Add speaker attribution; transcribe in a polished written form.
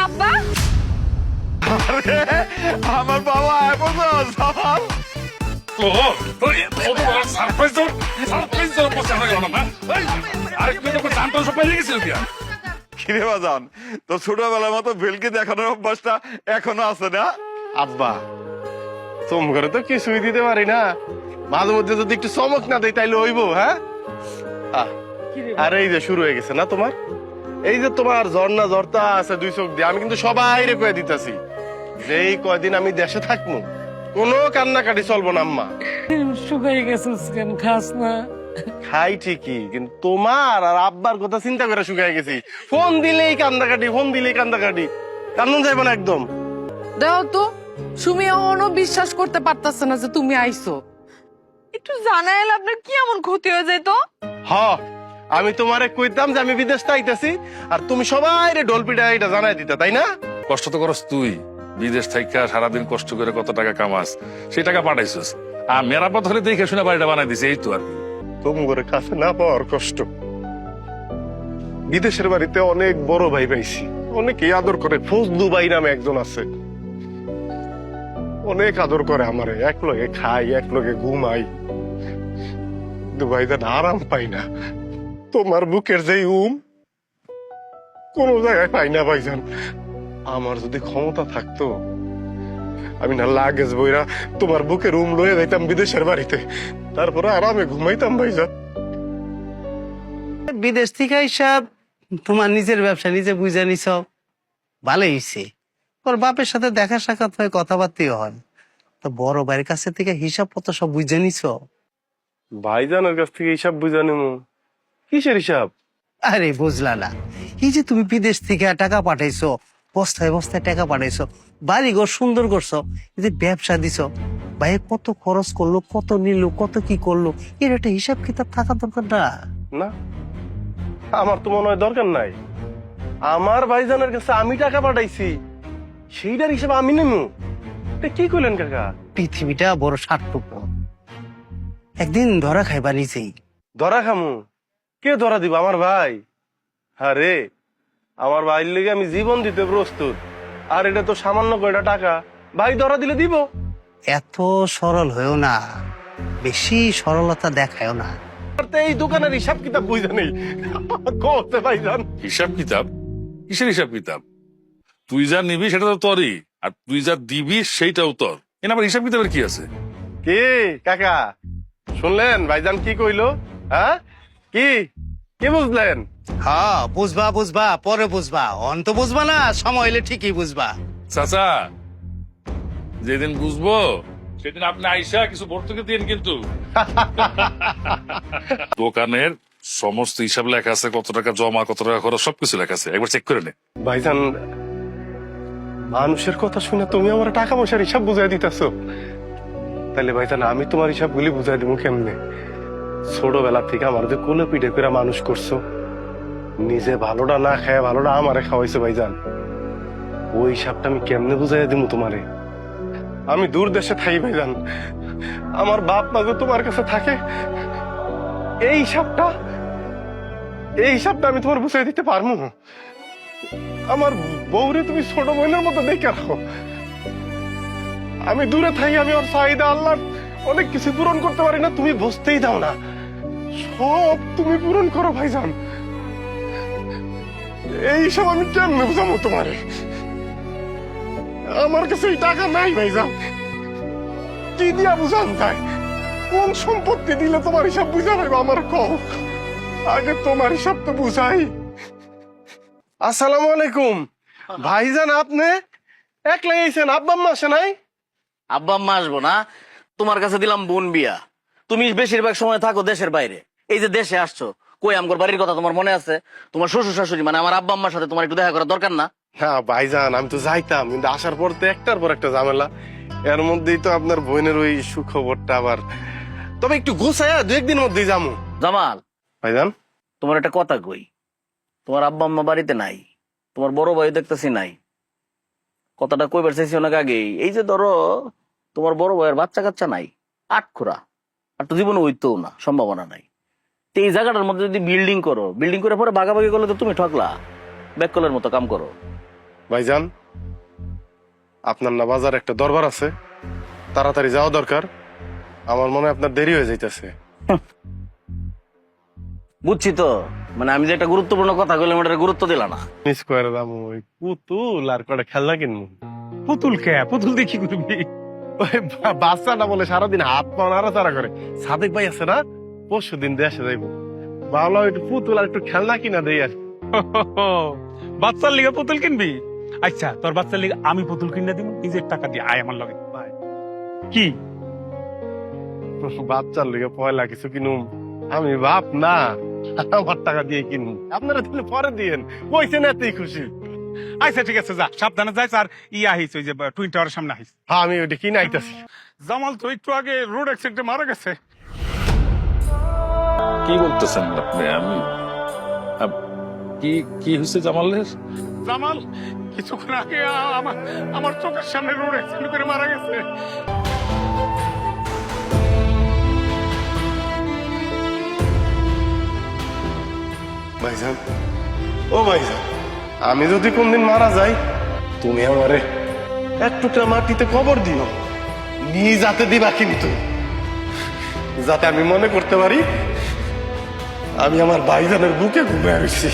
Speaker 1: আব্বা
Speaker 2: আরে আমার বাবা এখন সকাল কিরে বাজান তো ছোটবেলার মতো ভেলকি দেখানোর অভ্যাসটা এখনো আছে না?
Speaker 3: আব্বা তোম ঘরে তো কিছুই দিতে পারি না, মাঝে মধ্যে যদি একটু চমক না দেয় তাইলে হইব। হ্যাঁ আর এই যে শুরু হয়ে গেছে না তোমার, এই যে তোমার ঝর্ণা ঝরতা আছে দুই চোখ দিয়ে, আমি কিন্তু সবাই রে কয়ে দিতেছি যে এই কয়দিন আমি দেশে থাকবো কোনো কান্নাকাটি চলবো না আম্মা।
Speaker 4: শুকাই গেছিস কেন, খাস না?
Speaker 3: খাই ঠিকই, কিন্তু তোমার আর আব্বার কথা চিন্তা করে শুকাই গেছি। ফোন দিলেই কান্দাকাটি, ফোন দিলেই কান্দাকাটি, কান্দন যাইব না একদম।
Speaker 4: দেখো তো সুমি এখনো বিশ্বাস করতে পারতাছে না যে তুমি আইছো।
Speaker 1: একটু জানাইলে আপনার কি এমন ক্ষতি হয়ে যেত?
Speaker 3: হ আমি তোমারে কইতাম যে আমি বিদেশ আইতাছি, আর তুমি সবাই রে ডলপিটা এটা জানাই দিতা, তাই না?
Speaker 5: কষ্ট তো করস তুই, বিদেশ থেকে সারাদিন কষ্ট করে কত টাকা কামাস, সেই টাকা পাঠাইছিস। আর মেরাপত হলে দেখে শুনে বাড়িটা বানাই দিছে, এই তো আর কি।
Speaker 3: তোমার কাছে না পাওয়ার কষ্ট। বিদেশের বাড়িতে অনেক বড় ভাই পাইছি, অনেকে আদর করে। ফজলু ভাই নামে একজন আছে, অনেক আদর করে আমারে, এক লগে খাই, এক লগে ঘুমাই। ভাইজান আরাম পাই না, তোমার বুকের যে কোন জায়গায় পাই না ভাইজান। আমার যদি ক্ষমতা থাকতো আমি না লাগেজ বইরা তোমার বুকের লয়ে যাইতাম বিদেশের বাড়িতে, তারপরে আরামে ঘুমাইতাম ভাইজান।
Speaker 6: বিদেশ থেকে হিসাব তোমার নিজের ব্যবসা নিজে বুঝে নিছ, ভালোই হয়েছে। ওর বাপের সাথে দেখা সাক্ষাৎ হয়, কথাবার্তাও হয়। তো বড় ভাইয়ের কাছে থেকে হিসাব পত্র সব বুঝে নিছ?
Speaker 3: ভাইজানের কাছ থেকে হিসাব বুঝা নিমু? কিসের হিসাব?
Speaker 6: আরে বুঝলা না, এই যে তুমি বিদেশ থেকে টাকা পাঠাইছো, বস্তায় বস্তায় টাকা পাঠাইছো, বাড়ি ঘর সুন্দর করছো, এই যে ব্যবসা দিছ, ভাই কত খরচ করলো, কত নিল, কত কি করলো, এর একটা হিসাব কিতাব থাকা দরকার না?
Speaker 3: না, আমার তো মনে হয় দরকার নাই। আমার ভাইজানের কাছে আমি টাকা পাঠাইছি, সেইটার হিসাব আমি নেমু? এটা কি করলেন কাকা?
Speaker 6: পৃথিবীটা বড় স্বার্থপর, একদিন ধরা খাইবা নিজেই।
Speaker 3: ধরা খামু? কে ধরা দিব? আমার ভাই? আরে আমার ভাইয়ের লেগে আমি জীবন দিতে প্রস্তুত, আর এটা তো সামান্য কয়টা টাকা, ভাই ধরা দিলে দিব।
Speaker 6: এত সরল হয়েও না, বেশি সরলতা দেখায়ও না।
Speaker 3: আর তো এই দোকানের হিসাব কিতাব বুঝা নেই কতে ভাইজান।
Speaker 5: হিসাব কিতাব? কিসের হিসাব কিতাব? তুই যা নিবি সেটা তো তোরই, আর তুই যা দিবি সেইটাও তোর। এখানে আবার হিসাব কিতাবের কি আছে?
Speaker 3: কি কাকা শুনলেন ভাইজান কি কইলো? হ্যাঁ কি কি বুঝলেন?
Speaker 6: হ্যাঁ বুঝবা বুঝবা, পরে বুঝবা, অন্ত বুঝবা না, সময় হলে ঠিকই বুঝবা।
Speaker 5: চাচা, যেদিন বুঝবো সেদিন আপনি আইসা কিছু ভর্তুকি দিন কিন্তু। দোকানের সমস্ত হিসাব লেখা আছে, কত টাকা জমা, কত টাকা খরচ, সবকিছু লেখা আছে, একবার চেক করে নে।
Speaker 3: ভাইজান মানুষের কথা শুনে তুমি আমার টাকা পয়সার হিসাব বুঝাই দিতেছো? তাহলে ভাইজান আমি তোমার হিসাবগুলি বুঝাই দিব কেমনে? ছোটবেলা থেকে আমার যে কোলে পিঠে করে মানুষ করছো, নিজে ভালোটা না খায় ভালোটা আমারে খাওয়াইছো ভাইজান, ওই হিসাবটা আমি কেমনে বুঝাই দিব তোমারে? আমি দূর দেশে থাকি ভাইজান, আমার বাপ মা যে তোমার কাছে থাকে, এই হিসাবটা আমি তোমার বুঝাই দিতে পারবো? আমার বউরে তুমি ছোট বোনের মতো দেখে রাখো, আমি দূরে থাকি, আমি ওর চাহিদা আল্লাহ অনেক কিছু পূরণ করতে পারি না, তুমি বুঝতেই দাও না, সব তুমি পূরণ করো ভাইজান। এই সব আমি কেমনে বুঝাবো তোমারে? আমার কাছে এই টাকা নাই ভাইজান, কি দিয়া বুঝান যায়? কোন সম্পত্তি দিলে তোমার হিসাব বুঝা পাইবো আমার? কও আগে তোমার হিসাব তো বুঝাই। আসসালামু আলাইকুম ভাইজান, আপনি একলাই আইছেন? আব্বা আম্মা আসে নাই?
Speaker 7: আব্বা আম্মা আসবো না, তোমার কাছে দিলাম বোন বিয়া। তুমি বেশিরভাগ সময় থাকো দেশের বাইরে, এই যে দেশে আসছো, কই আমগর বাড়ির কথা তোমার মনে আছে? তোমার শ্বশুর শাশুড়ি মানে আমার আব্বা আম্মার সাথে তোমার একটু দেখা করা দরকার না?
Speaker 3: হ্যাঁ ভাইজান, আমি তো যাইতাম, কিন্তু আসার পর তো একটার পর একটা ঝামেলা, এর মধ্যেই তো আপনার বোনের ওই সুখবরটা আবার। তবে একটু গুছায়া দু একদিন মধ্যেই যাবো।
Speaker 7: জামাল
Speaker 3: ভাইজান
Speaker 7: তোমার একটা কথা কই, তোমার আব্বা আম্মা বাড়িতে নাই, তোমার বড় ভাই দেখতেছি নাই। কথাটা কইবার চাইছি অনেক আগেই। এই যে ধরো তোমার বড় ভাইয়ের বাচ্চা কাচ্চা নাই, আটখোরা, আর তো জীবনে হইতেও না, সম্ভাবনা নাই। তো এই জায়গাটার মধ্যে যদি বিল্ডিং করো, বিল্ডিং করে পরে ভাগাভাগি করলে তো তুমি ঠকলা, ব্যাককলের মতো কাম করো।
Speaker 3: ভাইজান, আপনার না বাজার একটা দরবার আছে, তাড়াতাড়ি যাওয়া দরকার। আমার মনে হয় আপনার দেরি হয়ে যাইতেছে।
Speaker 7: বুঝছি তো, মানে আমি যে একটা গুরুত্বপূর্ণ কথা বললাম ওটার গুরুত্ব দিলা না।
Speaker 3: মিস করে দাম ওই পুতুল আর কটা খেলনা কিনবো।
Speaker 8: পুতুল কে? পুতুল দেখি করবি?
Speaker 3: ওই বাচ্চাটা বলে সারাদিন হাত পা নাড়াচাড়া করে। সাদেক ভাই আছে না, পরশু দিন দেশে যাইবো, ভাবলাম একটু পুতুল আর একটু খেলনা কিনা দেই আর।
Speaker 8: বাচ্চার লিগে পুতুল কিনবি? আচ্ছা, তোর বাচ্চার লিগে আমি পুতুল কিনে দিব নিজের টাকা দিয়ে। আয় আমার লগে। কি
Speaker 3: বাচ্চার লিগে পয়লা কিছু কিনুম? আমি বাপ না, আমার টাকা দিয়ে কিনুম। আপনারা তাহলে পরে দিয়েন, কইছেন এতেই খুশি।
Speaker 8: আচ্ছা ঠিক আছে, যা সাবধানে যাইস। আর আহিস ওই যে টুইন টাওয়ারের সামনে আহিস।
Speaker 3: হ্যাঁ, আমি ওইটা কিনে আইতাছি।
Speaker 8: জামাল তো একটু আগে রোড অ্যাক্সিডেন্টে মারা গেছে।
Speaker 5: কি বলতেছেন আপনি? আমি কি কি হয়েছে জামালের?
Speaker 8: জামাল কিছুক্ষণ আগে আমার চোখের সামনে রোড অ্যাক্সিডেন্ট করে মারা গেছে।
Speaker 3: ভাইজান, ও ভাইজান, আমি যদি কোনদিন মারা যাই, তুমি আমারে এক টুকরা মাটিতে কবর দিও, নিজ হাতে দিবা, কিন্তু যাতে আমি মনে করতে পারি আমি আমার ভাইজানের বুকে ঘুমিয়ে রয়েছি।